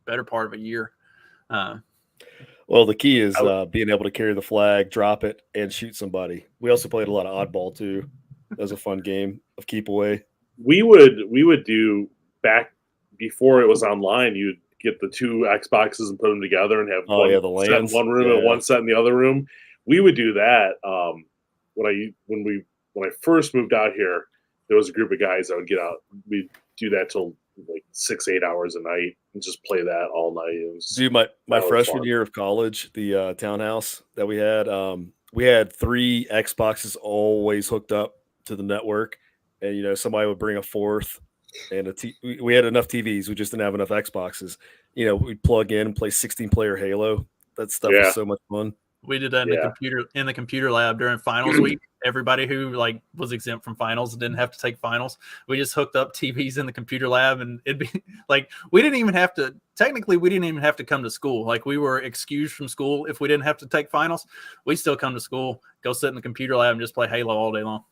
better part of a year. Well, the key is being able to carry the flag, drop it, and shoot somebody. We also played a lot of oddball too. That was a fun game of keep away. We would do back before it was online. You'd get the 2 Xboxes and put them together and have one set in one room and one set in the other room. We would do that. When I first moved out here, there was a group of guys that would get out. We'd do that till like 6-8 hours a night and just play that all night. Dude, my freshman year of college, the townhouse that we had 3 Xboxes always hooked up to the network, and somebody would bring a 4th, and we had enough TVs. We just didn't have enough Xboxes. We'd plug in and play 16-player Halo. That stuff was so much fun. We did that in the computer lab during finals week. everybody who like was exempt from finals and didn't have to take finals. We just hooked up TVs in the computer lab, and it'd be like we didn't even have to come to school. Like we were excused from school if we didn't have to take finals. We still come to school, go sit in the computer lab, and just play Halo all day long.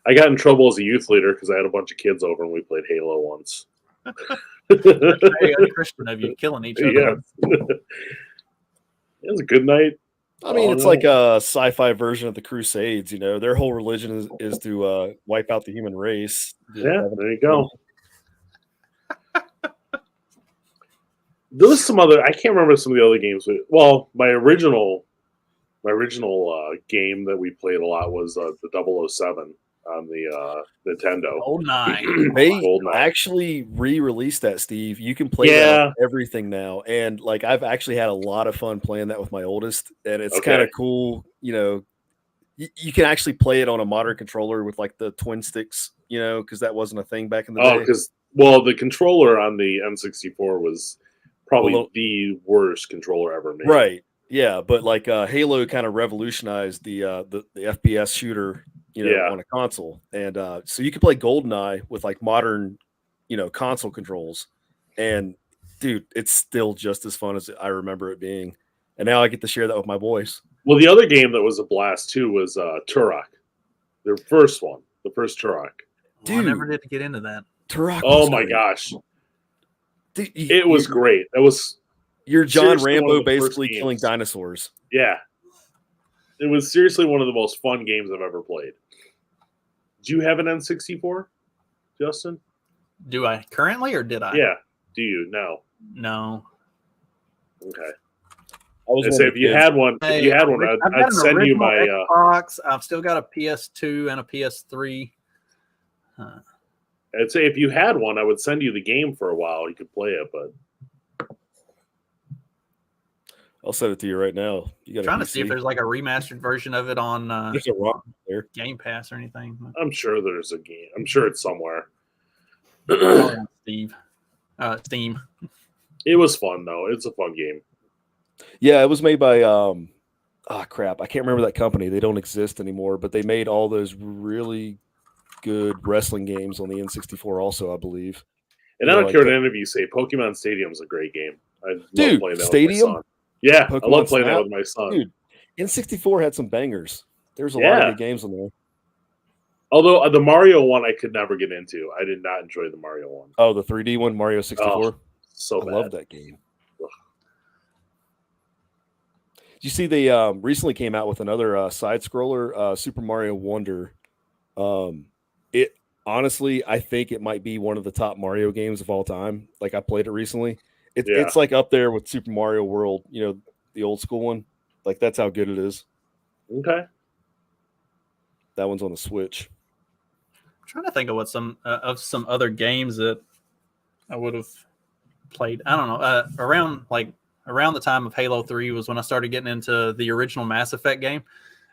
I got in trouble as a youth leader because I had a bunch of kids over and we played Halo once. Very unchristian of you, killing each other. Yeah. It was a good night. I mean, it's like a sci-fi version of the Crusades. You know, their whole religion is to wipe out the human race. Yeah, there you go. There was some other. I can't remember some of the other games. Well, my original game that we played a lot was the 007 on the Nintendo. GoldenEye. They GoldenEye. actually re-released that, Steve. You can play that on everything now, and like I've actually had a lot of fun playing that with my oldest, and it's kind of cool. You know, you can actually play it on a modern controller with like the twin sticks. You know, because that wasn't a thing back in the day. Oh, because the controller on the N64 was probably the worst controller ever made. Right. Yeah, but like Halo kind of revolutionized the FPS shooter, you know, on a console, and so you can play GoldenEye with like modern, you know, console controls, and dude, it's still just as fun as I remember it being, and now I get to share that with my boys. Well, the other game that was a blast too was Turok, their first one, the first Turok. Dude, I never did get into that. Turok. Oh my gosh, dude, it was great. It was. You're John Rambo basically killing dinosaurs. Yeah. It was seriously one of the most fun games I've ever played. Do you have an N64, Justin? Do I currently or did I? Yeah. Do you? No. No. Okay. I say if you had one, I'd send you my Xbox. I've still got a PS2 and a PS3. I'd say if you had one, I would send you the game for a while. You could play it, but I'll send it to you right now. You got trying to see if there's like a remastered version of it on there's a rock there. Game Pass or anything. I'm sure there's a game. I'm sure it's somewhere. Steam. It was fun though. It's a fun game. Yeah, it was made by crap. I can't remember that company. They don't exist anymore, but they made all those really good wrestling games on the N64 also, I believe. And I don't care what any of you say, Pokemon Stadium is a great game. I love playing that Stadium? with my son. Yeah, Pokemon I love playing Snap? that with my son. Dude, N64 had some bangers. There's a lot of good games on there. Although the Mario one I could never get into. I did not enjoy the Mario one. Oh, the 3D one, Mario 64? So bad. I love that game. Ugh. Did you see they recently came out with another side-scroller, Super Mario Wonder? It honestly, I think it might be one of the top Mario games of all time. Like, I played it recently. It's like up there with Super Mario World, you know, the old school one. Like, that's how good it is. Okay. That one's on the Switch. I'm trying to think of some other games that I would have played. I don't know. Around the time of Halo 3 was when I started getting into the original Mass Effect game.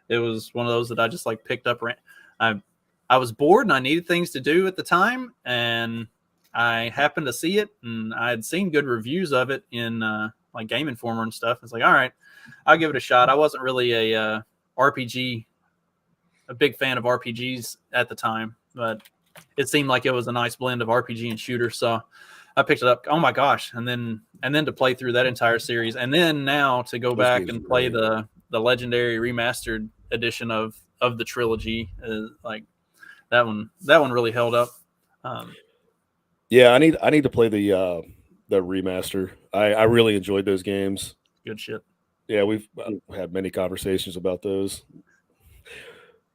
It was one of those that I just like picked up. I was bored and I needed things to do at the time, and I happened to see it, and I had seen good reviews of it in like Game Informer and stuff. It's like, all right, I'll give it a shot. I wasn't really a big fan of RPGs at the time, but it seemed like it was a nice blend of RPG and shooter. So I picked it up. Oh my gosh. And then to play through that entire series, and then now to go back and play the legendary remastered edition of the trilogy, like that one really held up. Yeah, I need to play the remaster. I really enjoyed those games. Good shit. Yeah, we've had many conversations about those.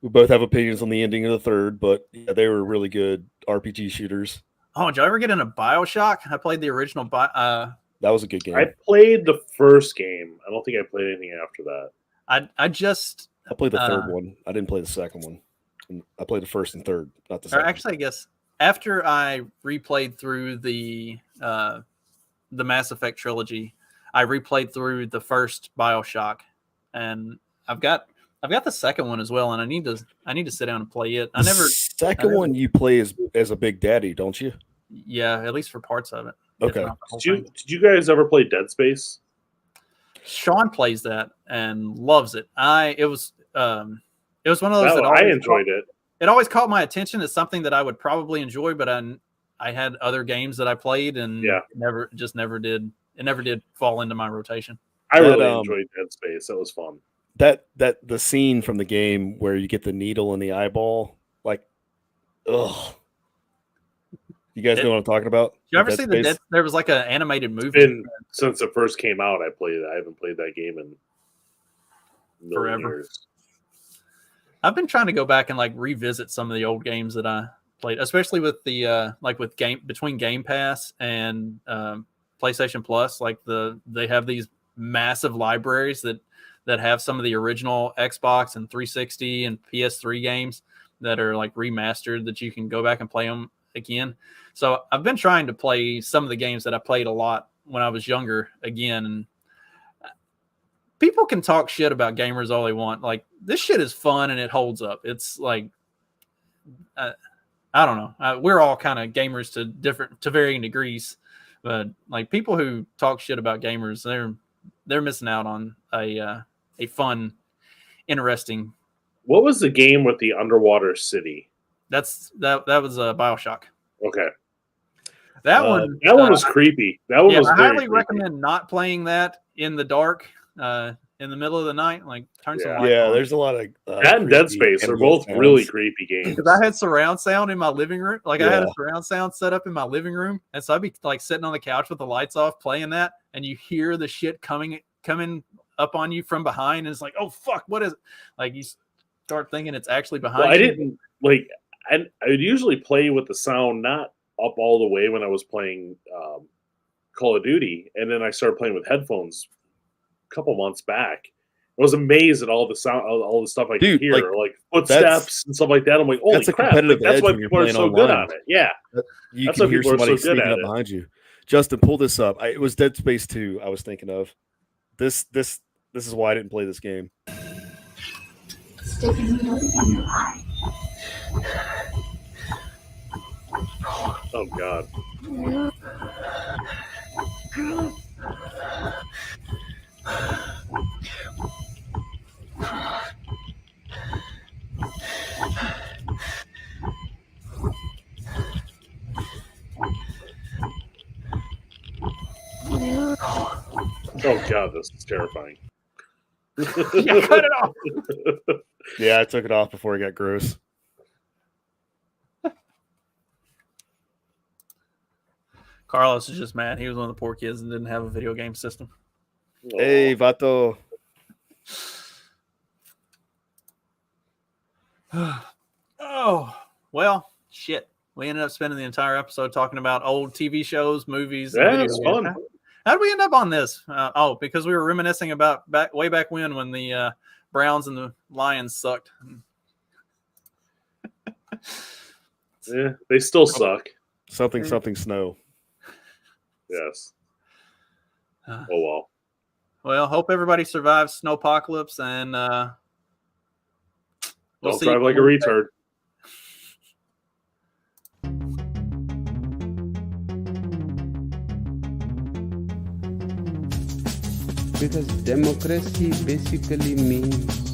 We both have opinions on the ending of the third, but yeah, they were really good RPG shooters. Oh, did you ever get into BioShock? I played the original. That was a good game. I played the first game. I don't think I played anything after that. I played the third one. I didn't play the second one. I played the first and third, not the second. Actually, I guess after I replayed through the Mass Effect trilogy, I replayed through the first BioShock, and I've got the second one as well, and I need to sit down and play it. Second one you play as a Big Daddy, don't you? Yeah, at least for parts of it. Okay. Did you guys ever play Dead Space? Sean plays that and loves it. It It was one of those that I enjoyed it. It always caught my attention as something that I would probably enjoy, but I had other games that I played and never did. It never did fall into my rotation. I really enjoyed Dead Space. That was fun. That the scene from the game where you get the needle in the eyeball, like, ugh. You guys know what I'm talking about? Did you ever see there was like an animated movie? And since it first came out, I haven't played that game in forever. Years. I've been trying to go back and like revisit some of the old games that I played, especially with the between Game Pass and PlayStation Plus. Like they have these massive libraries that have some of the original Xbox and 360 and PS3 games that are like remastered that you can go back and play them again. So I've been trying to play some of the games that I played a lot when I was younger again. And people can talk shit about gamers all they want. Like, this shit is fun and it holds up. It's like, I don't know. We're all kind of gamers to varying degrees, but like people who talk shit about gamers, they're missing out on a fun, interesting. What was the game with the underwater city? That was BioShock. Okay. That one was creepy. That one was I very highly creepy. recommend not playing that in the dark, in the middle of the night. Like, turn some light on. There's a lot of that and Dead Space are both really creepy games. Because I had surround sound in my living room. Like, I had a surround sound set up in my living room, and so I'd be like sitting on the couch with the lights off, playing that, and you hear the shit coming up on you from behind, and it's like, oh fuck, what is it? Like, you start thinking it's actually behind. Well, I didn't like. I would usually play with the sound not up all the way when I was playing Call of Duty, and then I started playing with headphones a couple months back. I was amazed at all the sound, all the stuff I could hear, like footsteps and stuff like that. I'm like, holy crap! That's why people are so good on it. Yeah, you can hear somebody sneaking up behind you. Justin, pull this up. It was Dead Space 2 I was thinking of. This is why I didn't play this game. Stick a needle in your eye. Oh God. Oh God, this is terrifying. You cut it off. Yeah, I took it off before it got gross. Carlos is just mad. He was one of the poor kids and didn't have a video game system. Hey, vato. Oh, well, shit. We ended up spending the entire episode talking about old TV shows, movies. Yeah, it's fun. How did we end up on this? Because we were reminiscing about way back when the Browns and the Lions sucked. Yeah, they still suck. Something snow. Yes. Oh well. Well, hope everybody survives snowpocalypse, and we'll don't drive like a retard. Because democracy basically means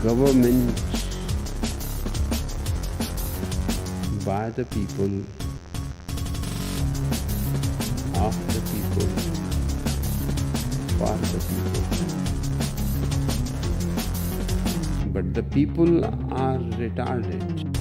government by the people, of the people, for the people. But the people are retarded.